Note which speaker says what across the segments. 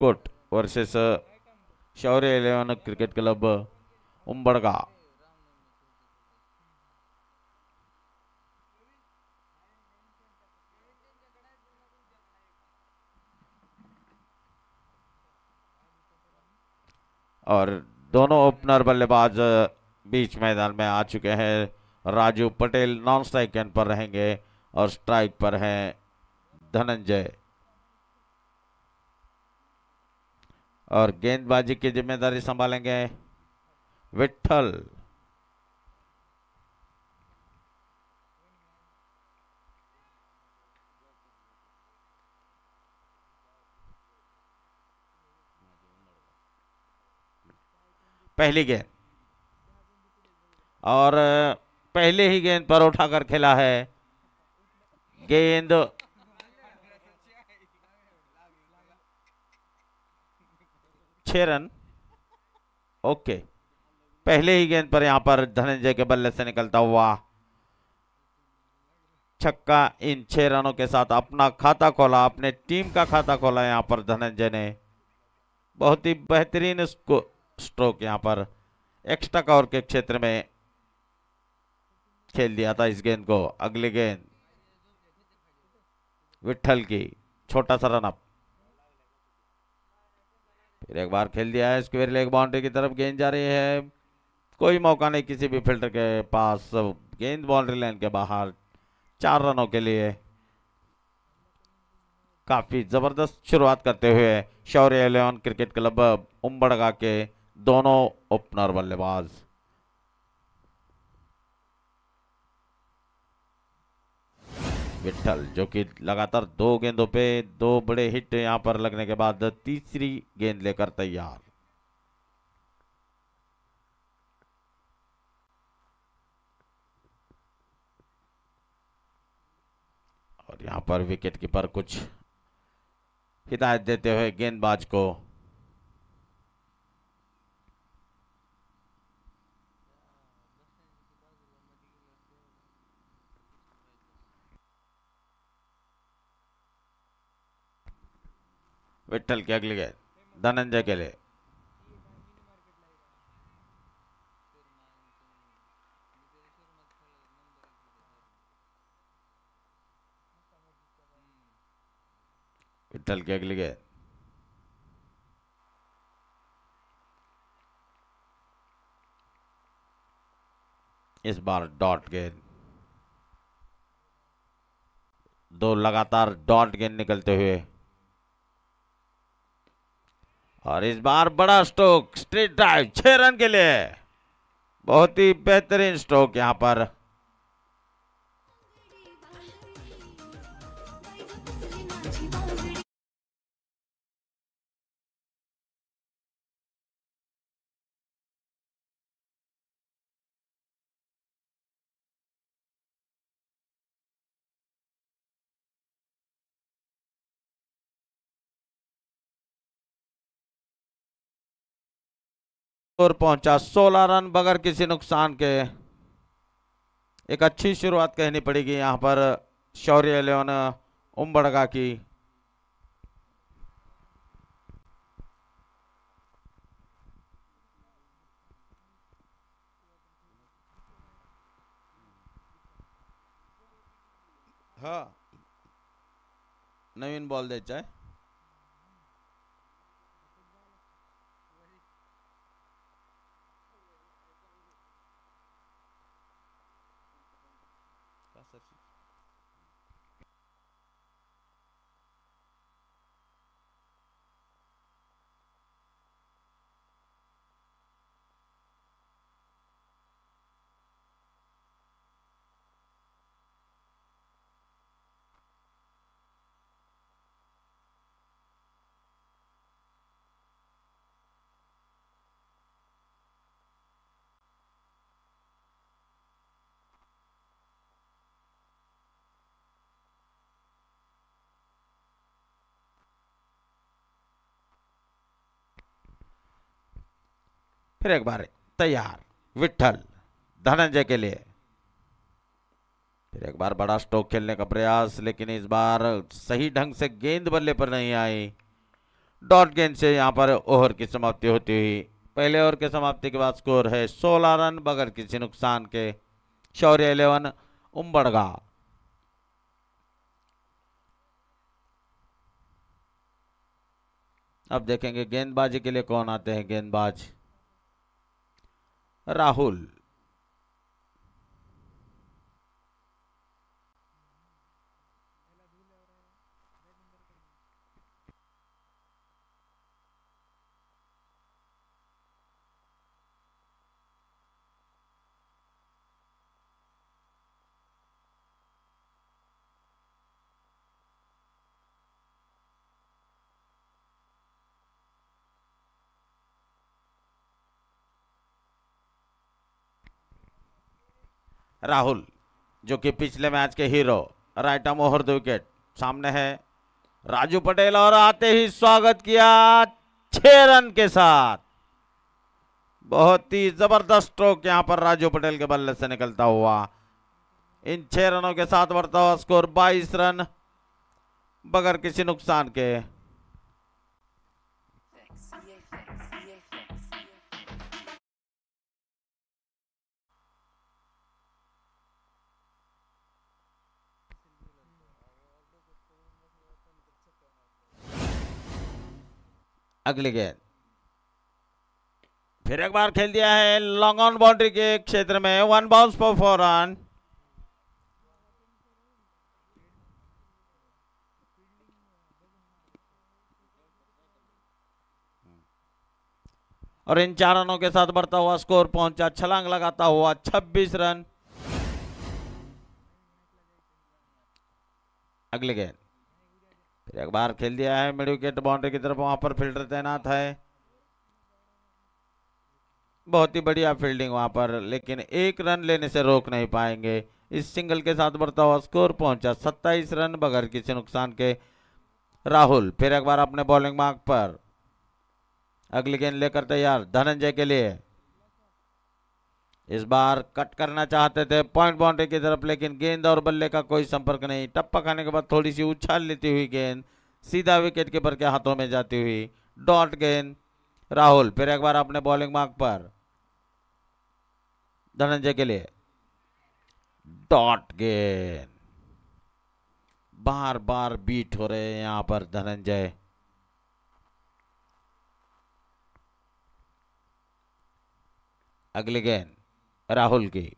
Speaker 1: Coat versus शौर्य 11 cricket club उंबड़गा। और दोनों opener बल्लेबाज बीच मैदान में आ चुके हैं। Raju Patel non strike and पर रहेंगे और स्ट्राइक पर हैं धनंजय। और गेंदबाजी की जिम्मेदारी संभालेंगे विठल। पहली गेंद और पहले ही गेंद पर उठाकर खेला है। गेंद 6 रन। ओके, पहले ही गेंद पर यहां पर धनंजय के बल्ले से निकलता हुआ छक्का। इन 6 रनों के साथ अपना खाता खोला, अपने टीम का खाता खोला यहां पर धनंजय ने। बहुत ही बेहतरीन स्ट्रोक यहां पर एक्स्ट्रा कवर के क्षेत्र में खेल दिया था इस गेंद को। अगली गेंद विठल की, छोटा सा रन अप। फिर एक बार खेल दिया है स्क्वायर लेग बाउंड्री की तरफ गेंद जा रही है। कोई मौका नहीं किसी भी फील्डर के पास। गेंद बाउंड्री लाइन के बाहर। 4 रनों के लिए काफी जबरदस्त शुरुआत करते हुए शौर्य 11 क्रिकेट क्लब उंबड़गा के दोनों ओपनर बल्लेबाज। विठल जो कि लगातार 2 गेंदों पे 2 बड़े हिट यहां पर लगने के बाद तीसरी गेंद लेकर तैयार। और यहां पर विकेट कीपर कुछ हिदायत देते हुए गेंदबाज को। विठल की अगली गेंद धनंजय के लिए। विठल की अगली गेंद इस बार डॉट गेंद। 2 लगातार डॉट गेंद निकलते हुए और इस बार बड़ा स्ट्रोक स्ट्रेट ड्राइव 6 रन के लिए। बहुत ही बेहतरीन स्ट्रोक यहां पर। और पहुंचा 16 रन बगैर किसी नुकसान के। एक अच्छी शुरुआत कहनी पड़ेगी यहां पर शौर्य 11 उंबड़गा की। हाँ, नवीन बॉल द्यायचा आहे। फिर एक बार तैयार विठल धनंजय के लिए। फिर एक बार बड़ा स्ट्रोक खेलने का प्रयास, लेकिन इस बार सही ढंग से गेंद बल्ले पर नहीं आई। डॉट गेंद से यहां पर ओवर की समाप्ति होती हुई। पहले ओवर के समाप्ति के बाद स्कोर है 16 रन बगैर किसी नुकसान के। शौर्य 11 उम्बड़गा। अब देखेंगे गेंदबाजी के लिए कौन आते हैं। गेंदबाज राहुल। राहुल जो कि पिछले मैच के hero, right arm over the wicket. सामने है राजू पटेल और आते ही स्वागत किया 6 रन के साथ। बहुत ही जबरदस्त स्ट्रोक यहां पर राजू पटेल के बल्ले से निकलता हुआ। इन 6 रनों के साथ बढ़ता हुआ स्कोर 22 रन बगैर किसी नुकसान के। अगली गेंद फिर एक बार खेल दिया है लॉन्ग ऑन बाउंड्री के क्षेत्र में। 1 बाउंस पर 4 रन। और इन 4 रनों के साथ बढ़ता हुआ स्कोर पहुंचा छलांग लगाता हुआ 26 रन। अगली गेंद फिर एक बार खेल दिया है मिड विकेट बाउंड्री की तरफ। वहां पर फील्डर तैनात है। बहुत ही बढ़िया फील्डिंग वहां पर, लेकिन 1 रन लेने से रोक नहीं पाएंगे। इस सिंगल के साथ बढ़ता हुआ स्कोर पहुंचा 27 रन बगैर किसी नुकसान के। राहुल फिर एक बार अपने बॉलिंग मार्क पर। अगली गेंद लेकर तैयार धनंजय के लिए। इस बार कट करना चाहते थे पॉइंट बाउंड्री की तरफ, लेकिन गेंद और बल्ले का कोई संपर्क नहीं। टप्पा खाने के बाद थोड़ी सी उछाल लेती हुई गेंद सीधा विकेट कीपर के हाथों में जाती हुई डॉट गेंद। राहुल फिर एक बार अपने बॉलिंग मार्क पर। धनंजय के लिए डॉट गेंद। बार बार बीट हो रहे हैं यहां पर धनंजय। अगली गेंद राहुल की,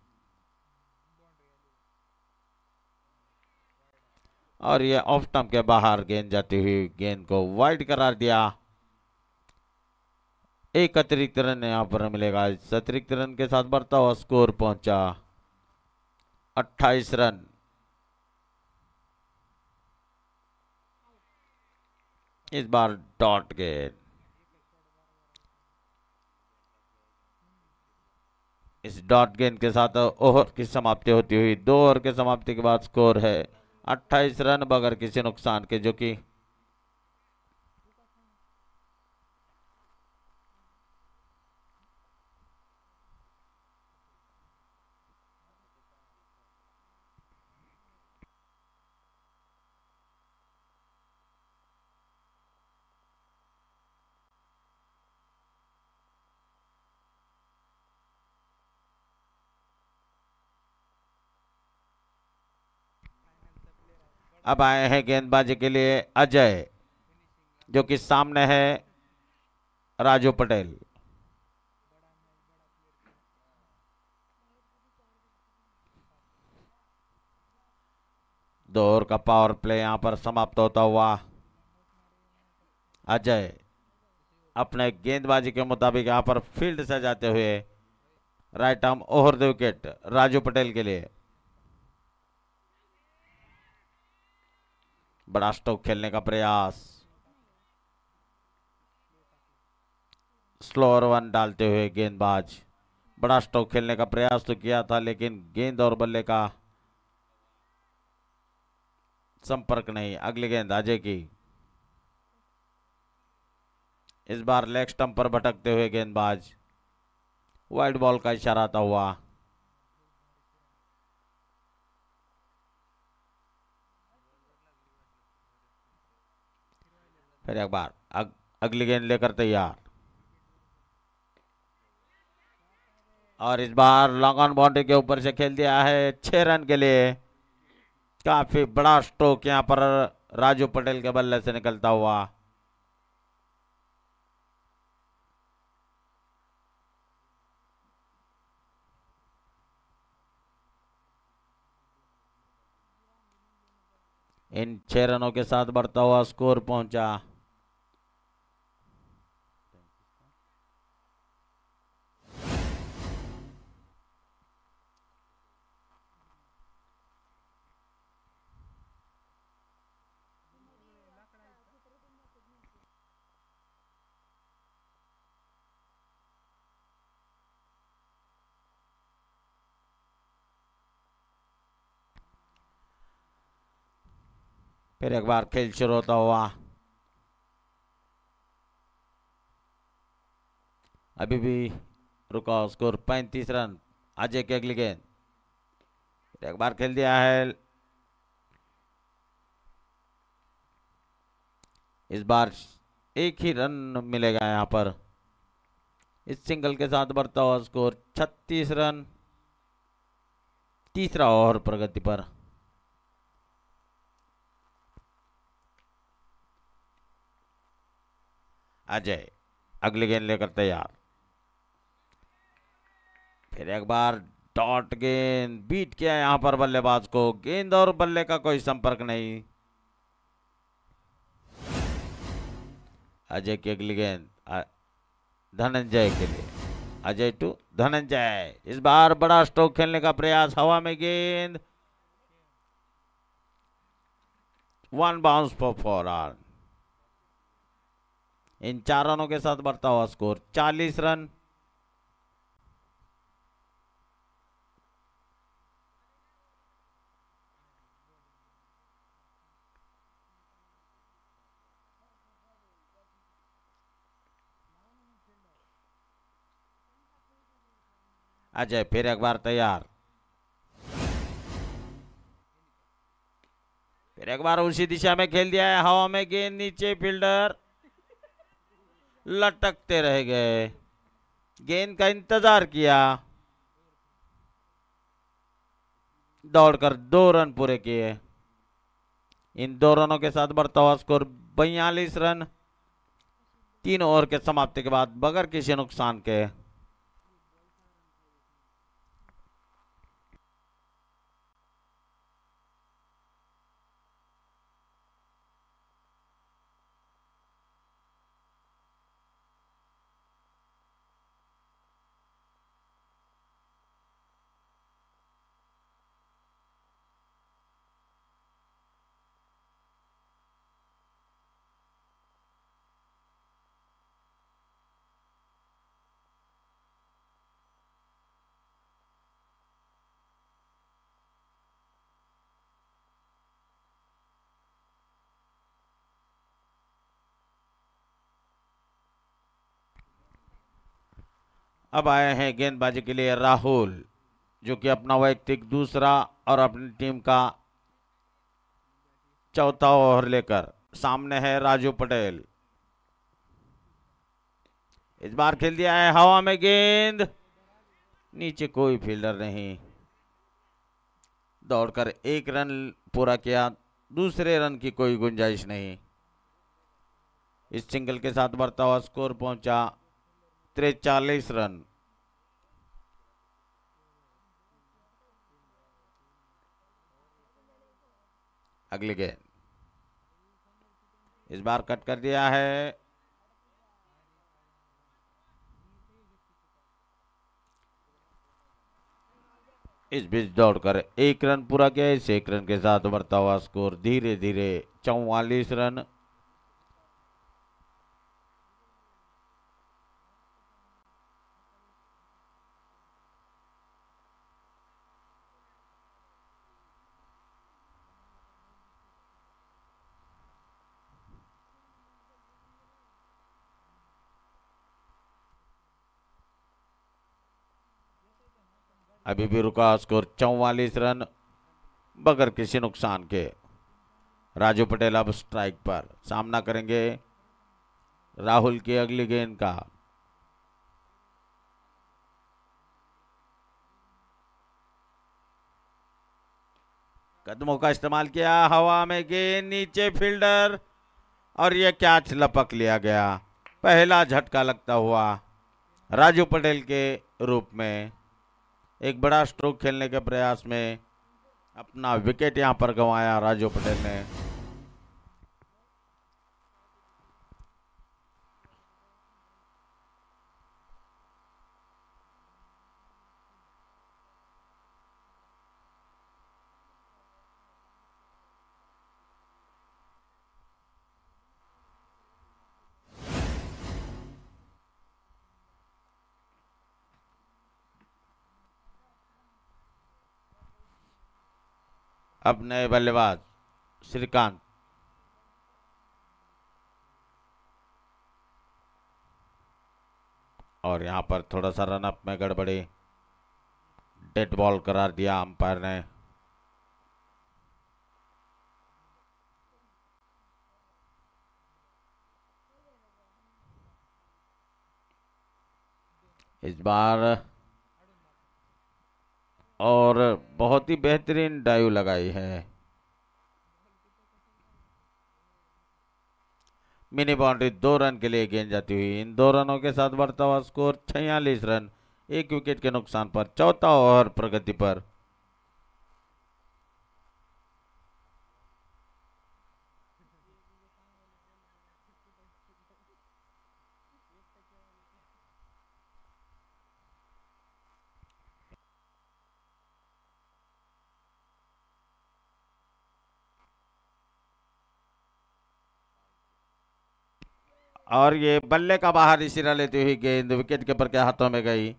Speaker 1: और ये ऑफ स्टंप के बाहर गेंद जाती हुई गेंद को वाइड करार दिया। एक अतिरिक्त रन यहां पर मिलेगा। इस अतिरिक्त रन के साथ बढ़ता हुआ स्कोर पहुंचा 28 रन। इस बार डॉट गेंद। इस डॉट गेंद के साथ ओवर की समाप्ति होती हुई। 2 ओवर के समाप्ति के बाद स्कोर है 28 रन बगैर किसी नुकसान के, जो कि अब आए हैं गेंदबाजी के लिए अजय, जो कि सामने है राजू पटेल। दो ओवर का पावर प्ले यहां पर समाप्त होता हुआ। अजय अपने गेंदबाजी के मुताबिक यहां पर फील्ड से जाते हुए right arm over the wicket Raju Patel के लिए। बड़ा स्ट्रोक खेलने का प्रयास। स्लोअर वन डालते हुए गेंदबाज बड़ा स्ट्रोक खेलने का प्रयास तो किया था, लेकिन गेंद और बल्ले का संपर्क नहीं। अगली गेंद अजय की। इस बार लेग स्टंप पर भटकते हुए गेंदबाज वाइड बॉल का इशारा आता हुआ। फिर एक बार अगली गेंद लेकर तैयार, और इस बार लॉन्ग ऑन बाउंड्री के ऊपर से खेल दिया है 6 रन के लिए। काफी बड़ा स्ट्रोक यहां पर राजू पटेल के बल्ले से निकलता हुआ। इन 6 रनों के साथ बढ़ता हुआ स्कोर पहुंचा फिर एक बार खेल शुरू होता हुआ। अभी भी रुका स्कोर 35 रन। अजय की अगली गेंद, एक बार खेल दिया है, इस बार एक ही रन मिलेगा यहां पर। इस सिंगल के साथ बढ़ता हुआ स्कोर 36 रन। तीसरा ओवर प्रगति पर। अजय अगली गेंद लेकर तैयार, फिर एक बार डॉट गेंद, बीट किया यहां पर बल्लेबाज को। गेंद और बल्ले का कोई संपर्क नहीं। अजय की अगली गेंद धनंजय के लिए। अजय टू धनंजय, इस बार बड़ा स्ट्रोक खेलने का प्रयास, हवा में गेंद, 1 बाउंस फॉर 4 रन। इन 4 रनों के साथ बढ़ता हुआ स्कोर 40 रन। अजय फिर एक बार तैयार, फिर एक बार उसी दिशा में खेल दिया है, हवा में गेंद, नीचे फील्डर लटकते रह गए। गेंद का इंतजार किया, दौड़कर 2 रन पूरे किए। इन 2 रनों के साथ बढ़ता हुआ स्कोर 42 रन। 3 ओवर के समाप्ति के बाद बगैर किसी नुकसान के। अब आए हैं गेंदबाजी के लिए राहुल, जो कि अपना वैयक्तिक दूसरा और अपनी टीम का चौथा ओवर लेकर। सामने है राजू पटेल। इस बार खेल दिया है, हवा में गेंद, नीचे कोई फील्डर नहीं। दौड़कर 1 रन पूरा किया, दूसरे रन की कोई गुंजाइश नहीं। इस सिंगल के साथ बढ़ता हुआ स्कोर पहुंचा 43 रन। अगली गेंद, इस बार कट कर दिया है, इस बीच दौड़कर 1 रन पूरा किया। इस 1 रन के साथ बढ़ता हुआ स्कोर धीरे धीरे 44 रन। अभी भी रुका स्कोर 44 रन बगैर किसी नुकसान के। राजू पटेल अब स्ट्राइक पर, सामना करेंगे राहुल की अगली गेंद का कदमों का इस्तेमाल किया, हवा में गेंद, नीचे फील्डर, और यह कैच लपक लिया गया। पहला झटका लगता हुआ राजू पटेल के रूप में। एक बड़ा स्ट्रोक खेलने के प्रयास में अपना विकेट यहां पर गंवाया राजू पटेल ने। अब नए बल्लेबाज श्रीकांत। और यहां पर थोड़ा सा रनअप में गड़बड़ी, डेड बॉल करार दिया अंपायर ने। इस बार और बहुत ही बेहतरीन डाइव लगाई है। मिनी बाउंड्री 2 रन के लिए गेंद जाती हुई। इन 2 रनों के साथ बढ़ता हुआ स्कोर 46 रन, 1 विकेट के नुकसान पर। चौथा ओवर प्रगति पर। और ये बल्ले का बाहर इशारा लेती हुई गेंद विकेट कीपर के हाथों में गई।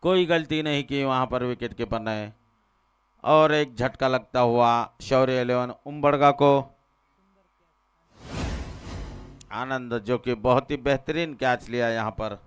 Speaker 1: कोई गलती नहीं की वहां पर विकेट कीपर ने। और एक झटका लगता हुआ शौर्य 11 उम्बड़गा को। आनंद जो कि बहुत ही बेहतरीन कैच लिया यहां पर।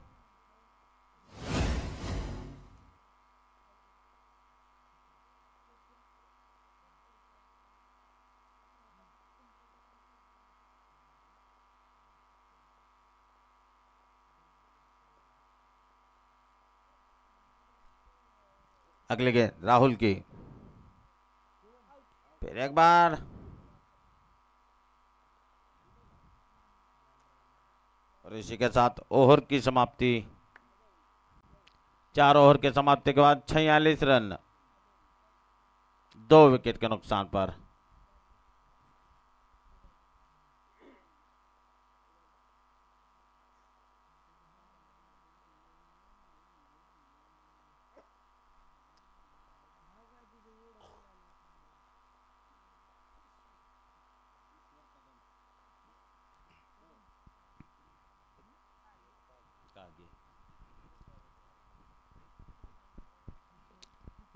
Speaker 1: अगली गेंद राहुल की, फिर एक बार, और इसी के साथ ओवर की समाप्ति। 4 ओवर के समाप्ति के बाद 46 रन, 2 विकेट के नुकसान पर।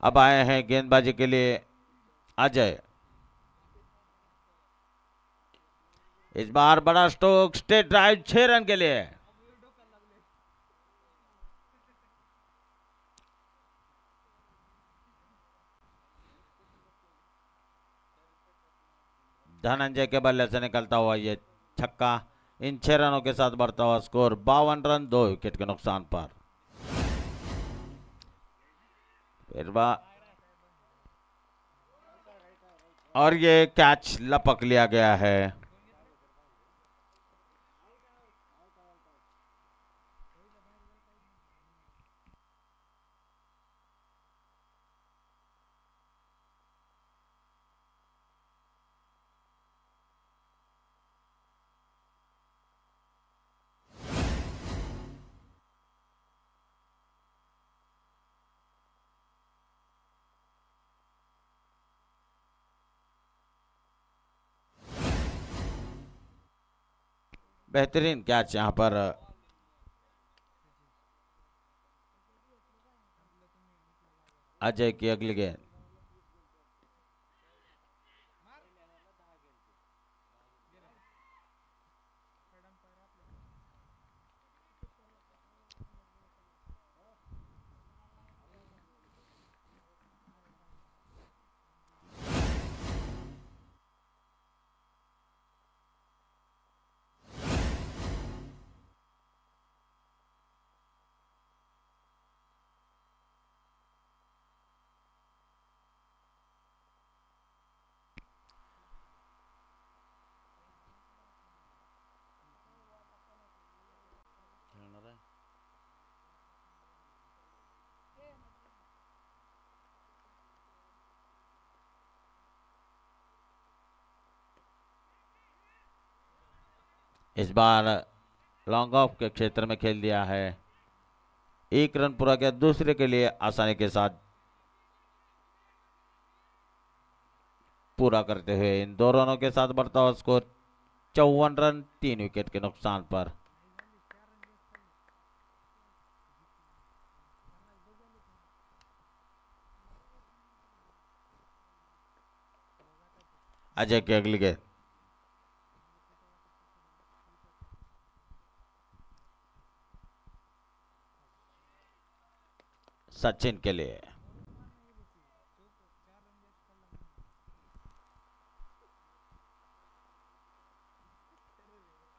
Speaker 1: अब आए हैं गेंदबाजी के लिए अजय। इस बार बड़ा स्ट्रोक, स्ट्रेट ड्राइव, 6 रन के लिए। धनंजय के बल्ले से निकलता हुआ ये छक्का। इन 6 रनों के साथ बढ़ता हुआ स्कोर 52 रन, 2 विकेट के नुकसान पर। और ये कैच लपक लिया गया है। बेहतरीन कैच यहां पर। अजय की अगली गेंद, इस बार लॉन्ग ऑफ के क्षेत्र में खेल दिया है। एक रन पूरा किया, दूसरे के लिए आसानी के साथ पूरा करते हुए इन 2 रनों के साथ बढ़ता हुआ स्कोर 54 रन 3 विकेट के नुकसान पर। अजय की अगली गेंद, सचिन के लिए।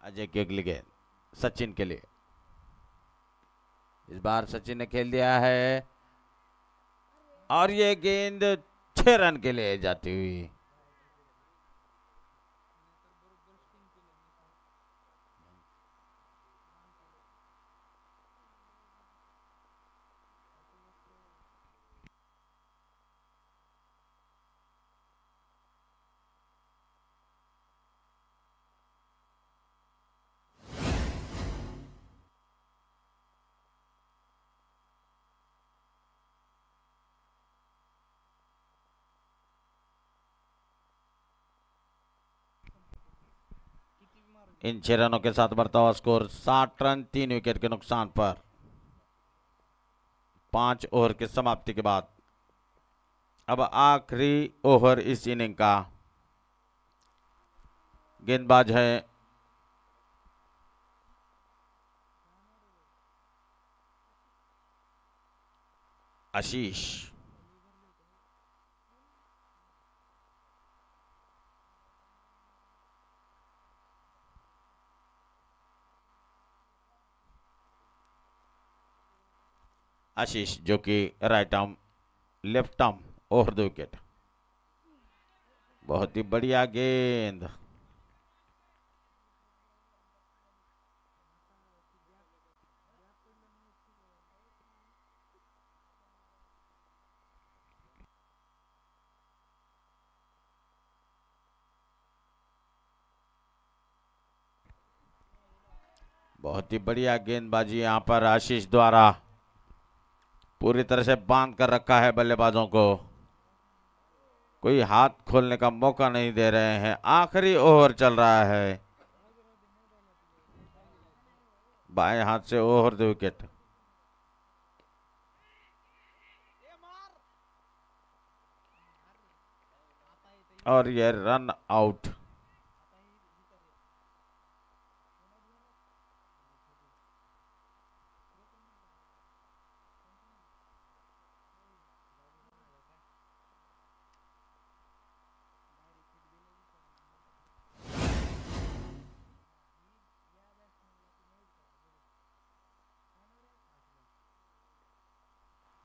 Speaker 1: अजय की अगली गेंद सचिन के लिए। इस बार सचिन ने खेल दिया है और ये गेंद 6 रन के लिए जाती हुई। इन 6 रनों के साथ बढ़ता हुआ स्कोर 60 रन 3 विकेट के नुकसान पर। 5 ओवर की समाप्ति के बाद अब आखिरी ओवर इस इनिंग का। गेंदबाज है आशीष। आशीष जो कि right arm left arm over 2 wicket. बहुत ही बढ़िया गेंद। बहुत ही बढ़िया गेंदबाजी यहां पर आशीष द्वारा। पूरी तरह से बांध कर रखा है बल्लेबाजों को, कोई हाथ खोलने का मौका नहीं दे रहे हैं। आखिरी ओवर चल रहा है। बाएं हाथ से ओवर 2 विकेट। और यह रन आउट।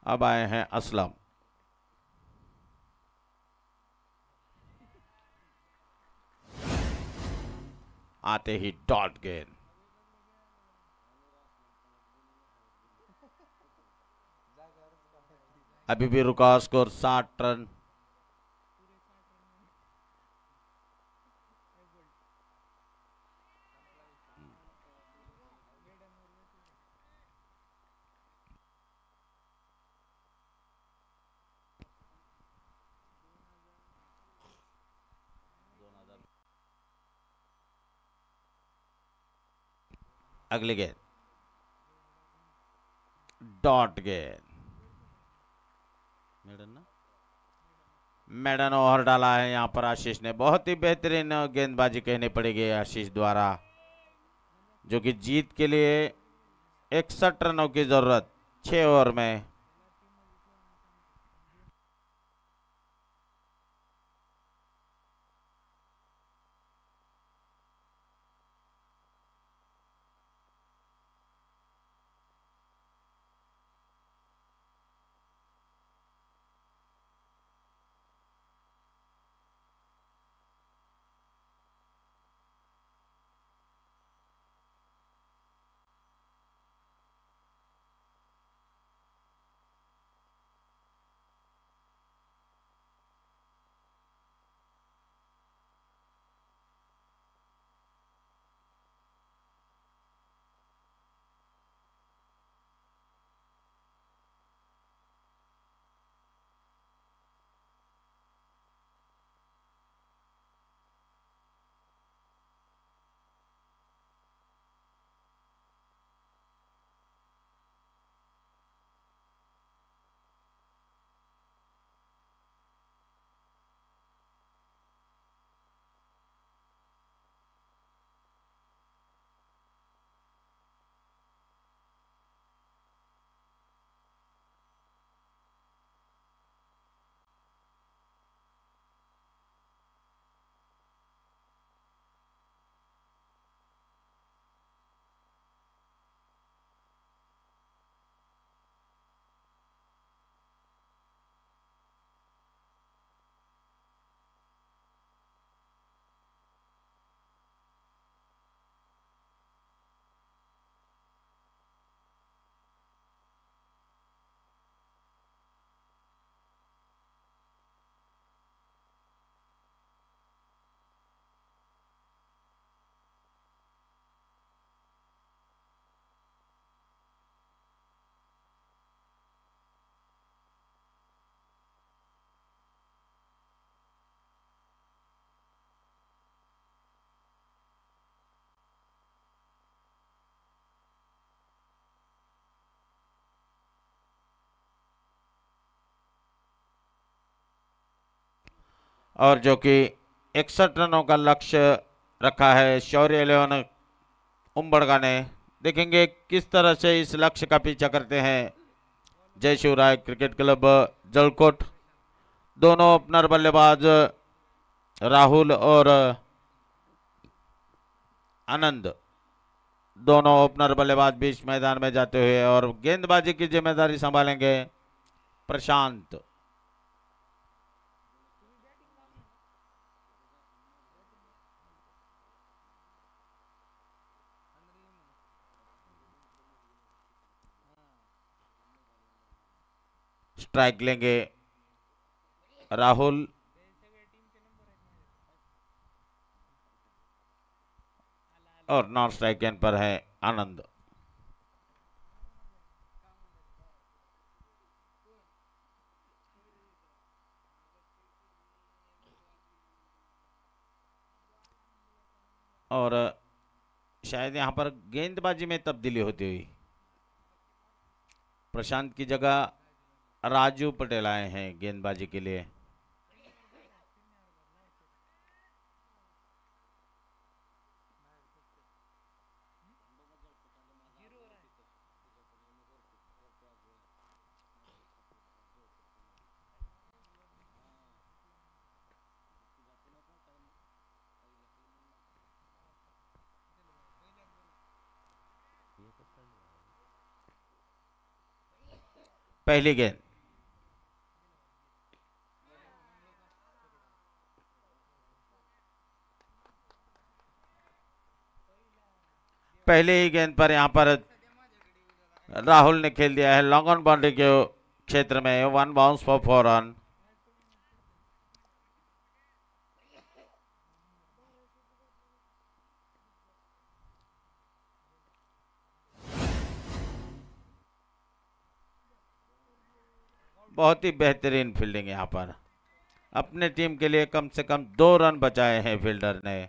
Speaker 1: अब आए हैं असलम। आते ही डॉट गेंद। अभी भी रुका स्कोर 60 रन। अगली गेंद डॉट गेंद। मेडन ओवर डाला है यहां पर आशीष ने। बहुत ही बेहतरीन गेंदबाजी कहनी पड़ेगी आशीष द्वारा, जो कि जीत के लिए 61 रनों की जरूरत 6 ओवर में। और जो कि 61 रनों का लक्ष्य रखा है शौर्य 11 उम्बड़गा ने। देखेंगे किस तरह से इस लक्ष्य का पीछा करते हैं जय शिवराय क्रिकेट क्लब जलकोट। दोनों ओपनर बल्लेबाज राहुल और आनंद, दोनों ओपनर बल्लेबाज बीच मैदान में जाते हुए और गेंदबाजी की जिम्मेदारी संभालेंगे प्रशांत। स्ट्राइक लेंगे राहुल और नॉन स्ट्राइक एंड पर है आनंद। और शायद यहां पर गेंदबाजी में तब्दीली होती हुई प्रशांत की जगह राजू पटेल आए हैं गेंदबाजी के लिए। पहली गेंद पहले ही गेंद पर यहां पर राहुल ने खेल दिया है लॉन्ग ऑन बाउंड्री के क्षेत्र में। 1 बाउंस फॉर 4 रन। बहुत ही बेहतरीन फील्डिंग यहां पर, अपने टीम के लिए कम से कम 2 रन बचाए हैं फील्डर ने।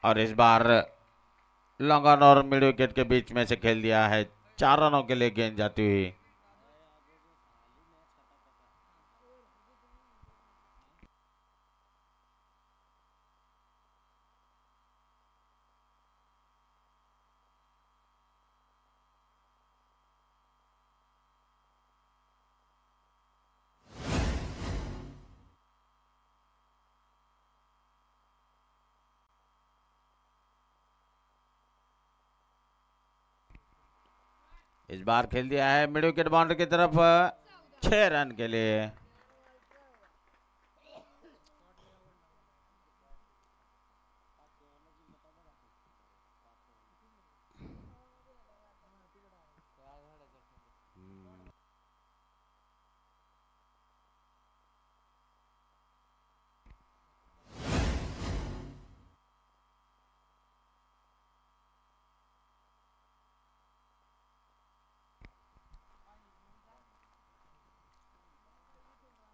Speaker 1: और इस बार लॉन्ग ऑन और मिड विकेट के बीच में से खेल दिया है। 4 रनों के लिए गेंद जाती हुई। इस बार खेल दिया है मिड विकेट बाउंड्री की तरफ 6 रन के लिए।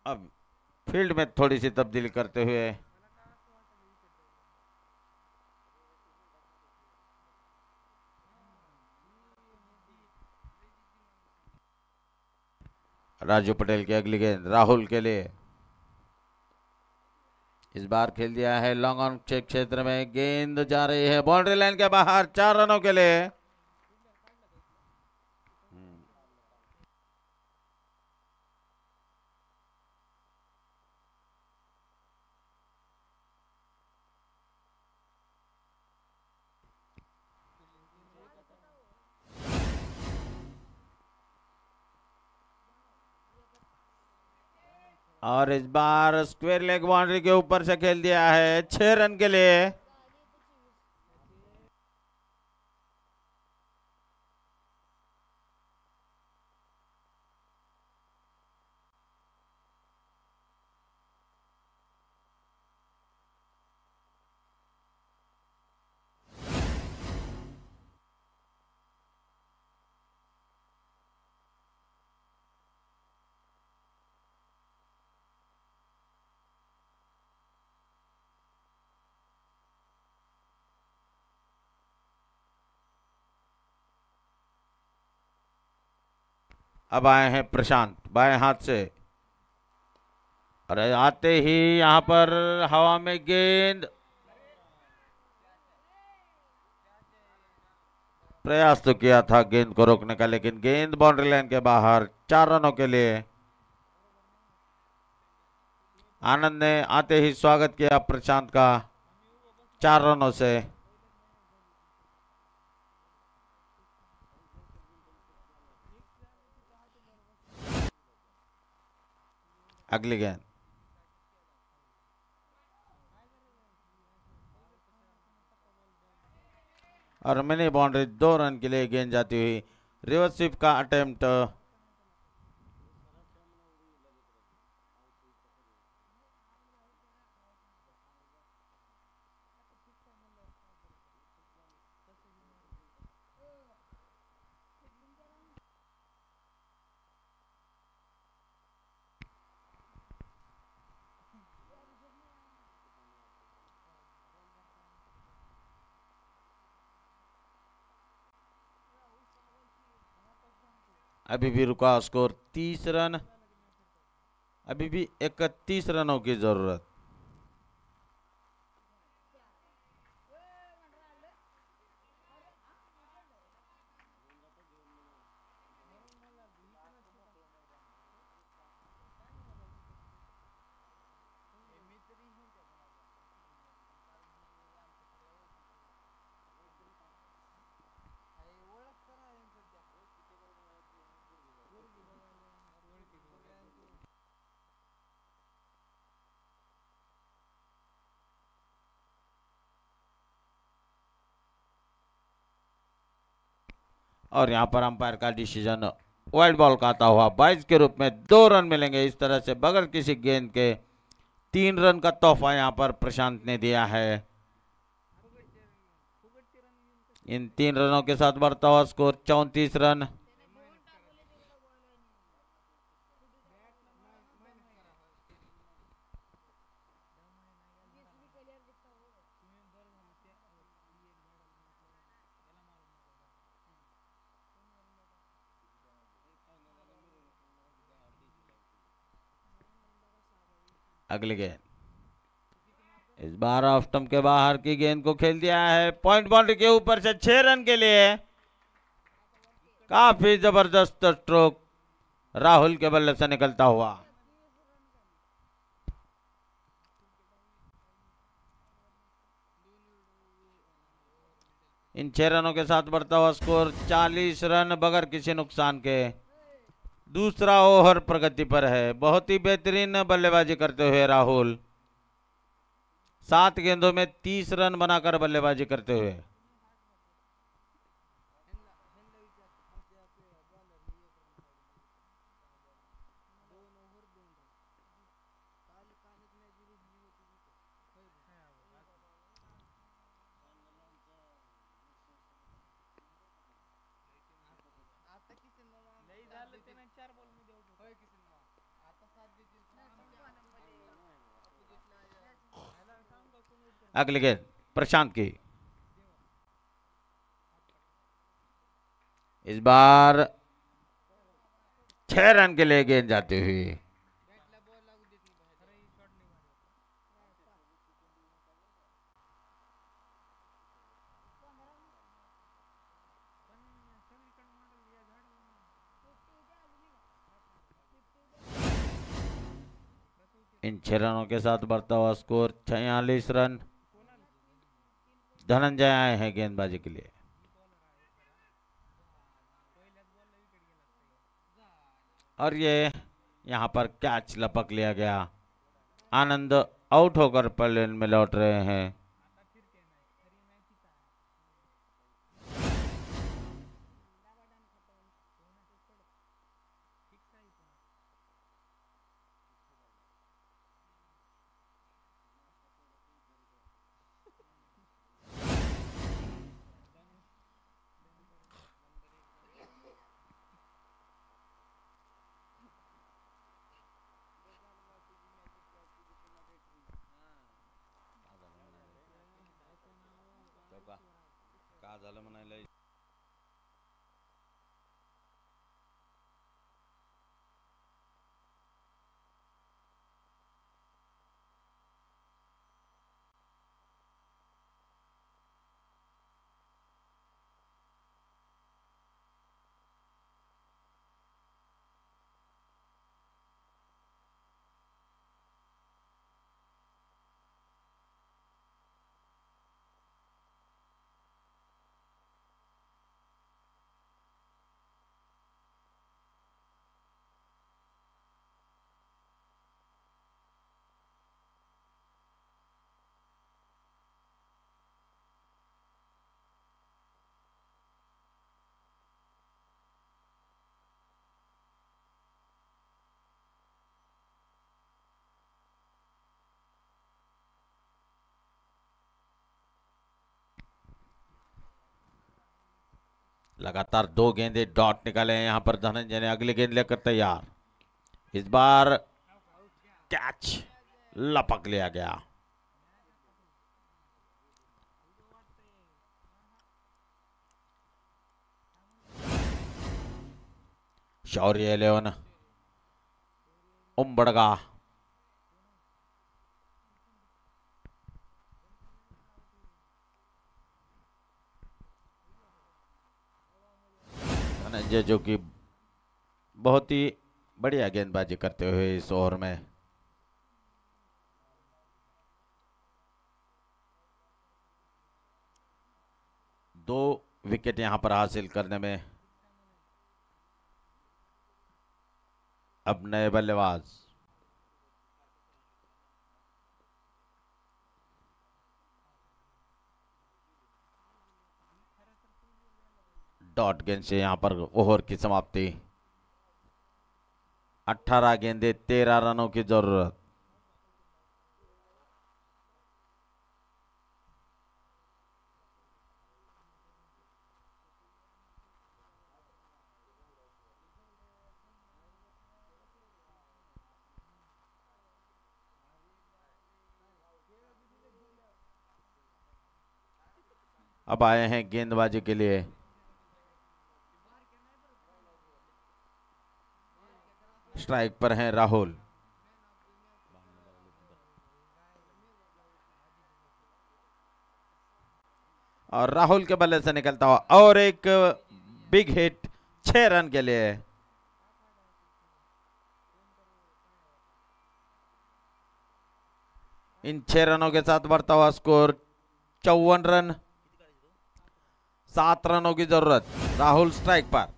Speaker 1: अब फील्ड में थोड़ी सी तब्दीली करते हुए राजू पटेल की अगली गेंद राहुल के लिए। इस बार खेल दिया है लॉन्ग ऑन क्षेत्र में, गेंद जा रही है बाउंड्री लाइन के बाहर 4 रनों के लिए। और इस बार स्क्वायर लेग बाउंड्री के ऊपर से खेल दिया है 6 रन के लिए। अब आए हैं प्रशांत बाएं हाथ से, अरे आते ही यहां पर हवा में गेंद, प्रयास तो किया था गेंद को रोकने का, लेकिन गेंद बाउंड्री लाइन के बाहर। 4 रनों के लिए आनंद ने आते ही स्वागत किया प्रशांत का 4 रनों से। अगली गेंद और मिनी बाउंड्री, 2 रन के लिए गेंद जाती हुई। रिवर्स स्वीप का अटेम्प्ट, अभी भी रुका स्कोर 30 रन, अभी भी 31 रनों की जरूरत। और यहां पर अंपायर का डिसीजन वाइड बॉल का आता हुआ 22 के रूप में 2 रन मिलेंगे। इस तरह से बगैर किसी गेंद के 3 रन का तोहफा यहां पर प्रशांत ने दिया है। इन 3 रनों के साथ बढ़ता हुआ स्कोर 34 रन। अगली गेंद इस बार ऑफ स्टंप के बाहर की गेंद को खेल दिया है पॉइंट बाउंड्री के ऊपर से 6 रन के लिए। काफी जबरदस्त स्ट्रोक राहुल के बल्ले से निकलता हुआ। इन 6 रनों के साथ बढ़ता हुआ स्कोर 40 रन बगैर किसी नुकसान के। दूसरा ओवर प्रगति पर है। बहुत ही बेहतरीन बल्लेबाजी करते हुए राहुल 7 गेंदों में 30 रन बनाकर बल्लेबाजी करते हुए। अगली गेंद प्रशांत की, इस बार 6 रन के लिए गेंद जाती हुई। इन 6 रनों के साथ बढ़ता हुआ स्कोर 46 रन। धनंजय आए हैं गेंदबाजी के लिए। और ये यहां पर कैच लपक लिया गया। आनंद आउट होकर पलेन में लौट रहे हैं। का झालं म्हणायला लगातार 2 गेंदे डॉट निकाले हैं यहां पर धनंजय ने। अगली गेंद लेकर तैयार। इस बार कैच लपक लिया गया। शौर्य 11 उम्बड़गा। धनंजय जो कि बहुत ही बढ़िया गेंदबाजी करते हुए इस ओवर में दो विकेट यहां पर हासिल करने में अब नए बल्लेबाज डॉट गेंद से यहां पर ओवर की समाप्ति। 18 गेंदे 13 रनों की जरूरत। अब आए हैं गेंदबाजी के लिए स्ट्राइक पर हैं राहुल। और राहुल के बल्ले से निकलता हुआ और एक बिग हिट 6 रन के लिए। इन 6 रनों के साथ बढ़ता हुआ स्कोर 54 रन। 7 रनों की जरूरत। राहुल स्ट्राइक पर।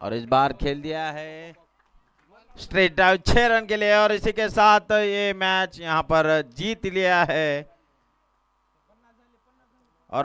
Speaker 1: और इस बार खेल दिया है स्ट्रेट ड्राइव 6 रन के लिए और इसी के साथ ये मैच यहां पर जीत लिया है